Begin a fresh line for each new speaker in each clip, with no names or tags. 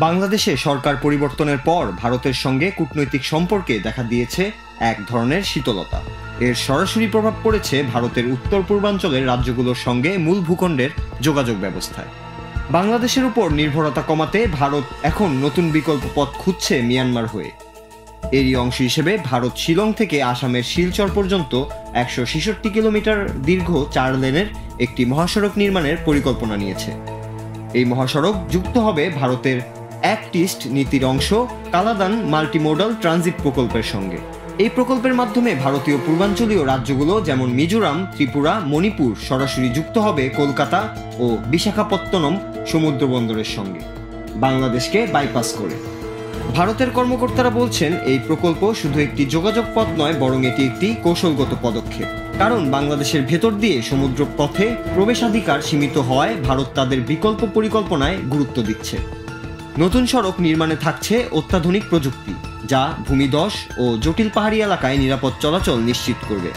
বাংলাদেশে সরকার পরিবর্তনের পর ভারতের সঙ্গে কূটনৈতিক সম্পর্কে দেখা দিয়েছে এক ধরনের শীতলতা। এর সরাসরি প্রভাব পড়েছে ভারতের উত্তর পূর্বাঞ্চলের রাজ্যগুলোর সঙ্গে মূল ভূখণ্ডের যোগাযোগ ব্যবস্থায়। বাংলাদেশের উপর নির্ভরতা কমাতে ভারত এখন নতুন বিকল্প পথ খুঁজছে মিয়ানমার হয়ে। এরই অংশ হিসেবে ভারত শিলং থেকে আসামের শিলচর পর্যন্ত 166 কিলোমিটার দীর্ঘ 4 লেনের একটি মহাসড়ক নির্মাণের পরিকল্পনা নিয়েছে। এই মহাসড়ক যুক্ত হবে ভারতের অ্যাক্ট ইস্ট নীতির অংশ কালাদান মাল্টিমোডাল ট্রানজিট প্রকল্পের সঙ্গে। এই প্রকল্পের মাধ্যমে ভারতীয় পূর্বাঞ্চলীয় রাজ্যগুলো যেমন মিজোরাম, ত্রিপুরা, মণিপুর সরাসরি যুক্ত হবে কলকাতা ও বিশাখাপত্তনম সমুদ্র বন্দরের সঙ্গে, বাংলাদেশকে বাইপাস করে। ভারতের কর্মকর্তারা বলছেন, এই প্রকল্প শুধু একটি যোগাযোগ পথ নয়, বরং এটি একটি কৌশলগত পদক্ষেপ। কারণ বাংলাদেশের ভেতর দিয়ে সমুদ্র পথে প্রবেশাধিকার সীমিত হওয়ায় ভারত তাদের বিকল্প পরিকল্পনায় গুরুত্ব দিচ্ছে। নতুন সড়ক নির্মাণে থাকছে অত্যাধুনিক প্রযুক্তি, যা ভূমিধস ও জটিল পাহাড়ি এলাকায় নিরাপদ চলাচল নিশ্চিত করবে।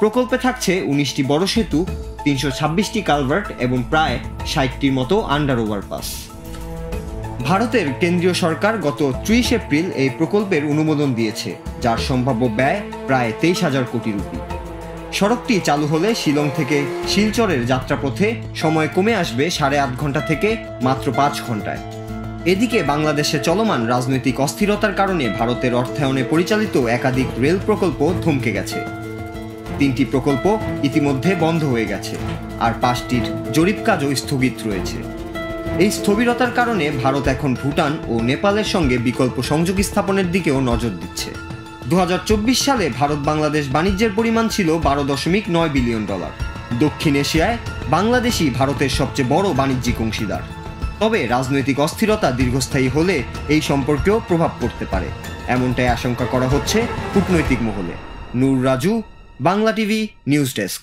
প্রকল্পে থাকছে 19টি বড় সেতু, 326টি কালভার্ট এবং প্রায় 60টির মতো আন্ডার ওভারপাস। ভারতের কেন্দ্রীয় সরকার গত 30 এপ্রিল এই প্রকল্পের অনুমোদন দিয়েছে, যার সম্ভাব্য ব্যয় প্রায় 23,000 কোটি রুপি। সড়কটি চালু হলে শিলং থেকে শিলচরের যাত্রাপথে সময় কমে আসবে 8.5 ঘন্টা থেকে মাত্র 5 ঘন্টায়। এদিকে বাংলাদেশে চলমান রাজনৈতিক অস্থিরতার কারণে ভারতের অর্থায়নে পরিচালিত একাধিক রেল প্রকল্প থমকে গেছে। 3টি প্রকল্প ইতিমধ্যে বন্ধ হয়ে গেছে, আর 5টির জরিপ কাজও স্থগিত রয়েছে। এই স্থবিরতার কারণে ভারত এখন ভুটান ও নেপালের সঙ্গে বিকল্প সংযোগ স্থাপনের দিকেও নজর দিচ্ছে। 2024 সালে ভারত বাংলাদেশ বাণিজ্যের পরিমাণ ছিল $12.9 বিলিয়ন। দক্ষিণ এশিয়ায় বাংলাদেশই ভারতের সবচেয়ে বড় বাণিজ্যিক অংশীদার। তবে রাজনৈতিক অস্থিরতা দীর্ঘস্থায়ী হলে এই সম্পর্কেও প্রভাব পড়তে পারে, এমনটাই আশঙ্কা করা হচ্ছে কূটনৈতিক মহলে। Noor Raju, Bangla TV news desk.